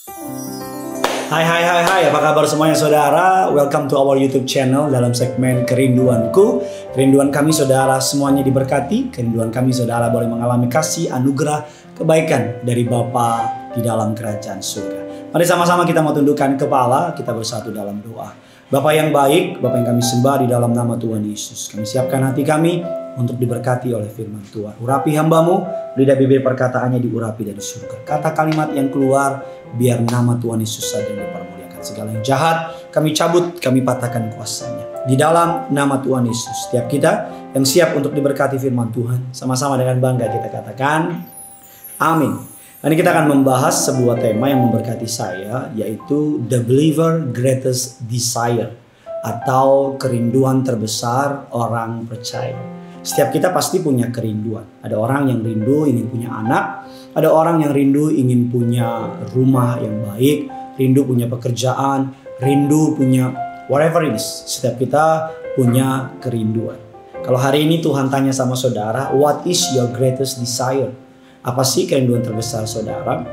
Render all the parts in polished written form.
Hai, apa kabar semuanya saudara? Welcome to our YouTube channel dalam segmen Kerinduanku. Kerinduan kami saudara semuanya diberkati. Kerinduan kami saudara boleh mengalami kasih, anugerah, kebaikan dari Bapa di dalam kerajaan surga. Mari sama-sama kita mau tundukkan kepala, kita bersatu dalam doa. Bapa yang baik, Bapa yang kami sembah di dalam nama Tuhan Yesus. Kami siapkan hati kami untuk diberkati oleh firman Tuhan. Urapi hambamu, lidah bibir perkataannya diurapi dari surga. Kata kalimat yang keluar, biar nama Tuhan Yesus saja yang dipermuliakan. Segala yang jahat, kami cabut, kami patahkan kuasanya. Di dalam nama Tuhan Yesus, setiap kita yang siap untuk diberkati firman Tuhan, sama-sama dengan bangga kita katakan, amin. Hari ini kita akan membahas sebuah tema yang memberkati saya, yaitu The Believer Greatest Desire, atau kerinduan terbesar orang percaya. Setiap kita pasti punya kerinduan. Ada orang yang rindu ingin punya anak, ada orang yang rindu ingin punya rumah yang baik, rindu punya pekerjaan, rindu punya whatever it is. Setiap kita punya kerinduan. Kalau hari ini Tuhan tanya sama saudara, what is your greatest desire? Apa sih kerinduan terbesar saudara?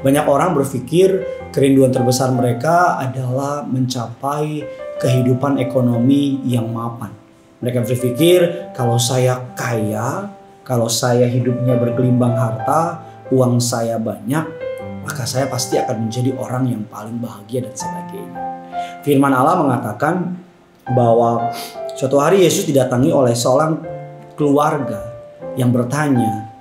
Banyak orang berpikir kerinduan terbesar mereka adalah mencapai kehidupan ekonomi yang mapan. Mereka berpikir kalau saya kaya, kalau saya hidupnya bergelimbang harta, uang saya banyak, maka saya pasti akan menjadi orang yang paling bahagia dan sebagainya. Firman Allah mengatakan bahwa suatu hari Yesus didatangi oleh seorang keluarga yang bertanya,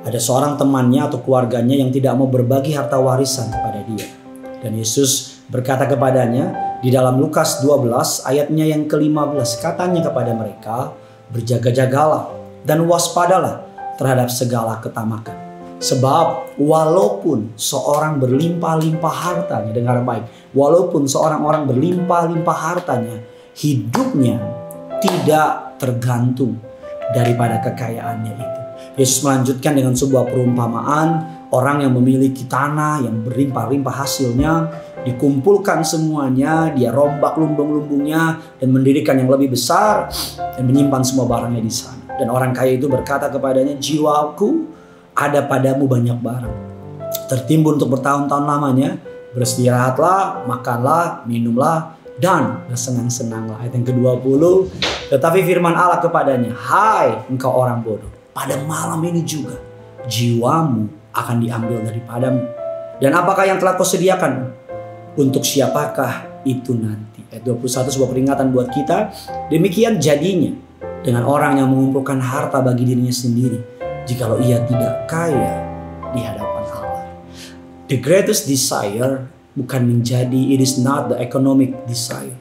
ada seorang temannya atau keluarganya yang tidak mau berbagi harta warisan kepada dia. Dan Yesus berkata kepadanya di dalam Lukas 12 ayatnya yang ke-15, katanya kepada mereka, berjaga-jagalah dan waspadalah terhadap segala ketamakan. Sebab walaupun seorang berlimpah-limpah hartanya, dengar baik, walaupun seorang orang berlimpah-limpah hartanya, hidupnya tidak tergantung daripada kekayaannya itu. Yesus melanjutkan dengan sebuah perumpamaan, orang yang memiliki tanah yang berlimpah-limpah hasilnya, dikumpulkan semuanya, dia rombak lumbung-lumbungnya dan mendirikan yang lebih besar dan menyimpan semua barangnya di sana. Dan orang kaya itu berkata kepadanya, jiwaku ada padamu banyak barang, tertimbun untuk bertahun-tahun lamanya, beristirahatlah, makanlah, minumlah, dan bersenang-senanglah. Ayat yang ke-20, tetapi firman Allah kepadanya, hai engkau orang bodoh, pada malam ini juga jiwamu akan diambil daripadamu. Dan apakah yang telah kau sediakan? Untuk siapakah itu nanti? Ayat 21 sebuah peringatan buat kita. Demikian jadinya dengan orang yang mengumpulkan harta bagi dirinya sendiri, jikalau ia tidak kaya di hadapan Allah. The greatest desire bukan menjadi, it is not the economic desire.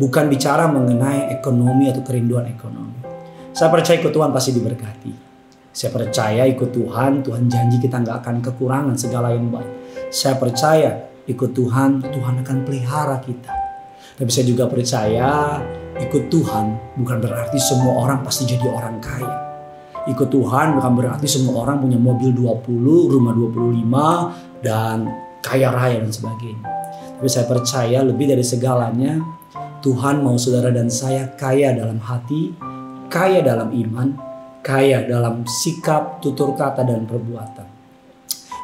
Bukan bicara mengenai ekonomi atau kerinduan ekonomi. Saya percaya ikut Tuhan pasti diberkati. Saya percaya ikut Tuhan, Tuhan janji kita nggak akan kekurangan segala yang baik. Saya percaya ikut Tuhan, Tuhan akan pelihara kita. Tapi saya juga percaya ikut Tuhan bukan berarti semua orang pasti jadi orang kaya. Ikut Tuhan bukan berarti semua orang punya mobil 20, rumah 25, dan kaya raya dan sebagainya. Tapi saya percaya lebih dari segalanya, Tuhan mau saudara dan saya kaya dalam hati, kaya dalam iman, kaya dalam sikap, tutur kata, dan perbuatan.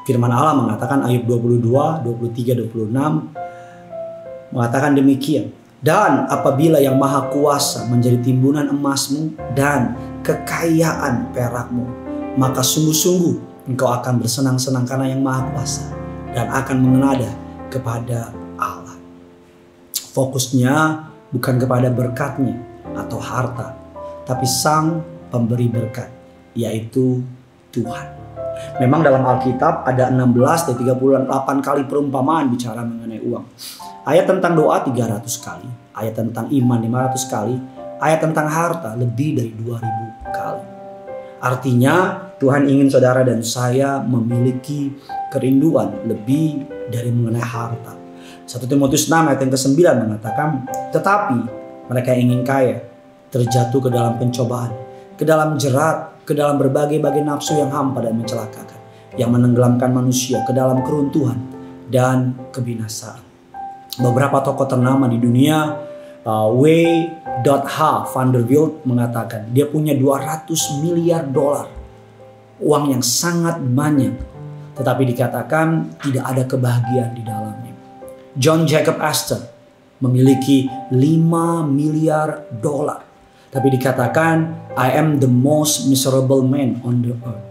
Firman Allah mengatakan ayat 22, 23, 26 mengatakan demikian. Dan apabila yang maha kuasa menjadi timbunan emasmu dan kekayaan perakmu, maka sungguh-sungguh engkau akan bersenang-senang karena yang maha kuasa dan akan mengenada kepada Allah. Fokusnya bukan kepada berkatnya atau harta, tapi sang pemberi berkat, yaitu Tuhan. Memang dalam Alkitab ada 16 dan 38 kali perumpamaan bicara mengenai uang. Ayat tentang doa 300 kali, ayat tentang iman 500 kali, ayat tentang harta lebih dari 2000 kali. Artinya Tuhan ingin saudara dan saya memiliki kerinduan lebih dari mengenai harta. 1 Timotius 6 ayat yang ke-9 mengatakan, tetapi mereka yang ingin kaya terjatuh ke dalam pencobaan, ke dalam jerat, ke dalam berbagai-bagai nafsu yang hampa dan mencelakakan, yang menenggelamkan manusia ke dalam keruntuhan dan kebinasaan. Beberapa tokoh ternama di dunia, W.H. Vanderbilt mengatakan dia punya $200 miliar, uang yang sangat banyak, tetapi dikatakan tidak ada kebahagiaan di dalamnya. John Jacob Astor memiliki 5 miliar dolar, tapi dikatakan I am the most miserable man on the earth.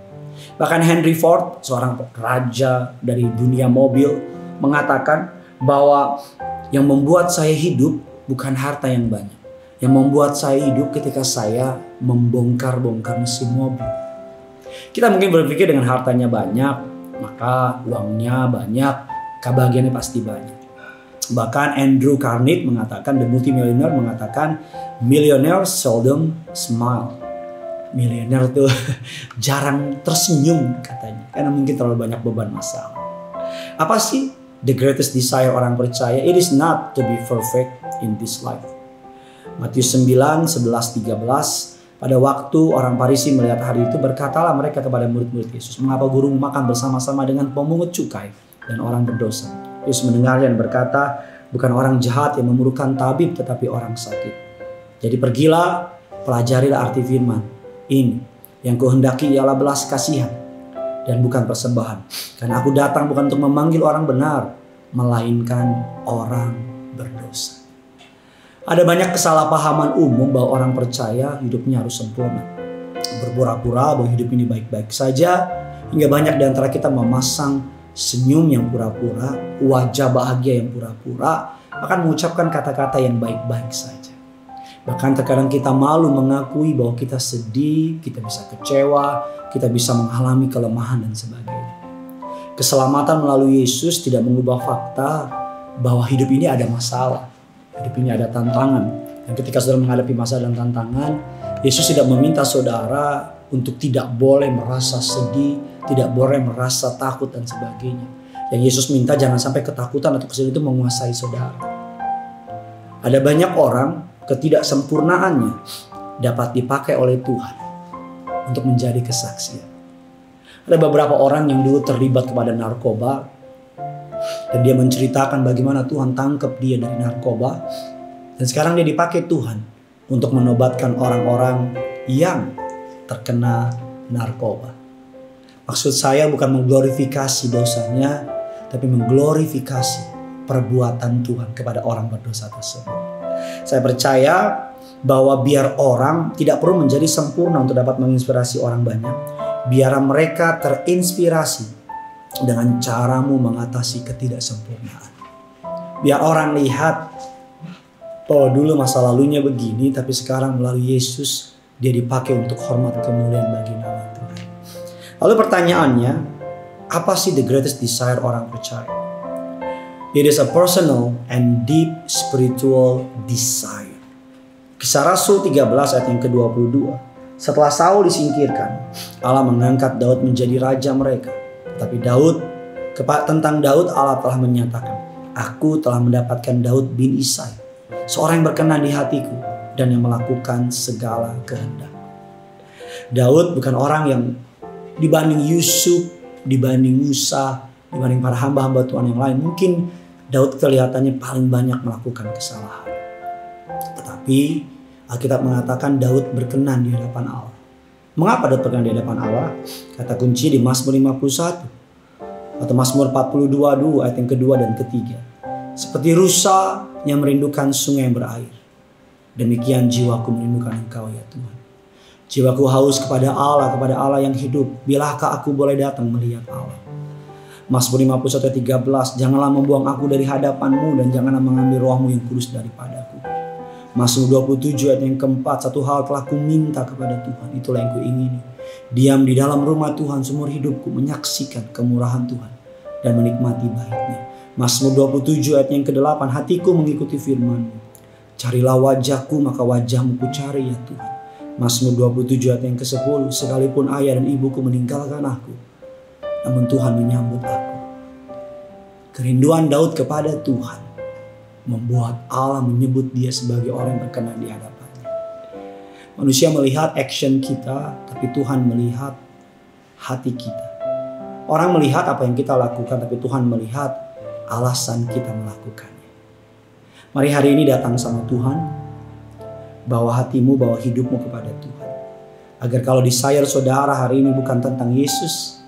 Bahkan Henry Ford, seorang raja dari dunia mobil, mengatakan bahwa yang membuat saya hidup bukan harta yang banyak. Yang membuat saya hidup ketika saya membongkar-bongkar mesin mobil. Kita mungkin berpikir dengan hartanya banyak, maka uangnya banyak, kebahagiaannya pasti banyak. Bahkan Andrew Carnegie mengatakan, the multimillionaire mengatakan, millionaires seldom smile. Milioner tuh jarang tersenyum katanya, karena mungkin terlalu banyak beban masalah. Apa sih the greatest desire orang percaya? It is not to be perfect in this life. Matius 9, 11, 13. Pada waktu orang Farisi melihat hari itu, berkatalah mereka kepada murid-murid Yesus, mengapa guru makan bersama-sama dengan pemungut cukai dan orang berdosa? Yesus mendengarnya dan berkata, bukan orang jahat yang memerlukan tabib, tetapi orang sakit. Jadi pergilah, pelajarilah arti firman ini. Yang kuhendaki ialah belas kasihan dan bukan persembahan. Karena aku datang bukan untuk memanggil orang benar, melainkan orang berdosa. Ada banyak kesalahpahaman umum bahwa orang percaya hidupnya harus sempurna. Berpura-pura bahwa hidup ini baik-baik saja, hingga banyak di antara kita memasang senyum yang pura-pura, wajah bahagia yang pura-pura, bahkan mengucapkan kata-kata yang baik-baik saja. Bahkan terkadang kita malu mengakui bahwa kita sedih, kita bisa kecewa, kita bisa mengalami kelemahan dan sebagainya. Keselamatan melalui Yesus tidak mengubah fakta bahwa hidup ini ada masalah. Hidup ini ada tantangan. Dan ketika saudara menghadapi masalah dan tantangan, Yesus tidak meminta saudara untuk tidak boleh merasa sedih, tidak boleh merasa takut dan sebagainya. Yang Yesus minta jangan sampai ketakutan atau kesedihan itu menguasai saudara. Ada banyak orang ketidaksempurnaannya dapat dipakai oleh Tuhan untuk menjadi kesaksian. Ada beberapa orang yang dulu terlibat kepada narkoba dan dia menceritakan bagaimana Tuhan tangkap dia dari narkoba, dan sekarang dia dipakai Tuhan untuk menobatkan orang-orang yang terkena narkoba. Maksud saya bukan mengglorifikasi dosanya, tapi mengglorifikasi perbuatan Tuhan kepada orang berdosa tersebut. Saya percaya bahwa biar orang tidak perlu menjadi sempurna untuk dapat menginspirasi orang banyak. Biar mereka terinspirasi dengan caramu mengatasi ketidaksempurnaan. Biar orang lihat, oh dulu masa lalunya begini, tapi sekarang melalui Yesus dia dipakai untuk hormat kemuliaan bagi nama Tuhan. Lalu pertanyaannya, apa sih the greatest desire orang percaya? It is a personal and deep spiritual desire. Kisah Rasul 13 ayat yang ke-22. Setelah Saul disingkirkan, Allah mengangkat Daud menjadi raja mereka. Tapi tentang Daud Allah telah menyatakan, aku telah mendapatkan Daud bin Isai, seorang yang berkenan di hatiku dan yang melakukan segala kehendak. Daud bukan orang yang dibanding Yusuf, dibanding Musa, dibanding para hamba-hamba Tuhan yang lain. Mungkin Daud kelihatannya paling banyak melakukan kesalahan. Tetapi Alkitab mengatakan Daud berkenan di hadapan Allah. Mengapa Daud berkenan di hadapan Allah? Kata kunci di Mazmur 51 atau Mazmur 42 ayat yang kedua dan ketiga. Seperti rusa yang merindukan sungai yang berair, demikian jiwaku merindukan Engkau ya Tuhan. Jiwaku haus kepada Allah yang hidup. Bilakah aku boleh datang melihat Allah? Mazmur 51 ayat 13, janganlah membuang aku dari hadapan-Mu dan janganlah mengambil roh-Mu yang kudus daripadaku. Mazmur 27 ayat yang keempat, satu hal telah ku minta kepada Tuhan, itulah yang ku ingini. Diam di dalam rumah Tuhan seumur hidupku, menyaksikan kemurahan Tuhan dan menikmati bait-Nya. Mazmur 27 ayat yang ke-8, hatiku mengikuti firman-Mu. Carilah wajahku, maka wajah-Mu ku cari ya Tuhan. Mazmur 27 ayat yang ke-10, sekalipun ayah dan ibuku meninggalkan aku, namun Tuhan menyambut aku. Kerinduan Daud kepada Tuhan membuat Allah menyebut dia sebagai orang yang berkenan di hadapannya. Manusia melihat action kita, tapi Tuhan melihat hati kita. Orang melihat apa yang kita lakukan, tapi Tuhan melihat alasan kita melakukannya. Mari hari ini datang sama Tuhan, bawa hatimu, bawa hidupmu kepada Tuhan. Agar kalau desire saudara hari ini bukan tentang Yesus,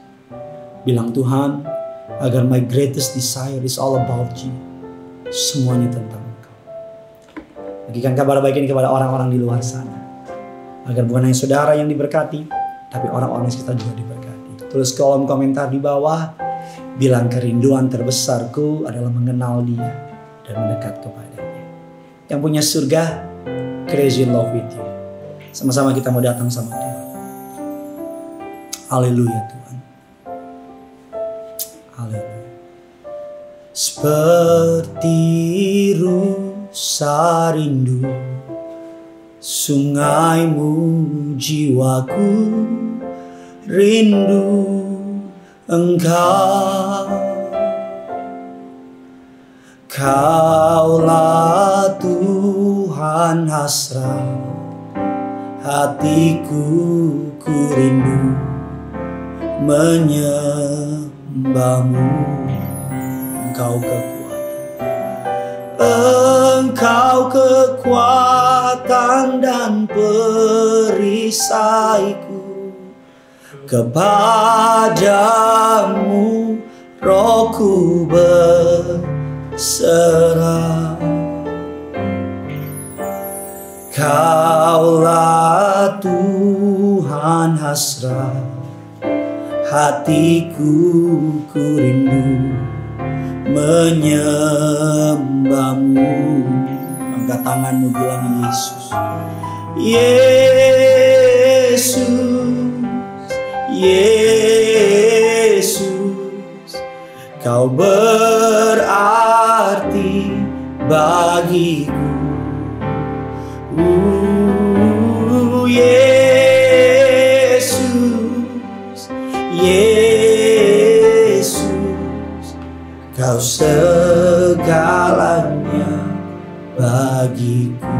Bilang, Tuhan, agar my greatest desire is all about you. Semuanya tentang Engkau. Bagikan kabar baik ini kepada orang-orang di luar sana. Agar bukan hanya saudara yang diberkati, tapi orang-orang sekitar juga diberkati. Tulis kolom komentar di bawah. Bilang, kerinduan terbesarku adalah mengenal Dia dan mendekat kepadanya. Yang punya surga, crazy in love with you. Sama-sama kita mau datang sama Tuhan. Haleluya Tuhan. Haleluya. Seperti rusa rindu sungaimu, jiwaku rindu Engkau. Kaulah Tuhan hasrat hatiku, ku rindu menyembahmu. Engkau kekuatan, Engkau kekuatan dan perisaiku. Kepadamu rohku berserah. Kaulah Tuhan hasrat hatiku, ku rindu menyembahmu. Angkat tanganmu, bilang Yesus. Yesus, Yesus, Kau berarti bagiku. Yesus, Yesus, Kau segalanya bagiku.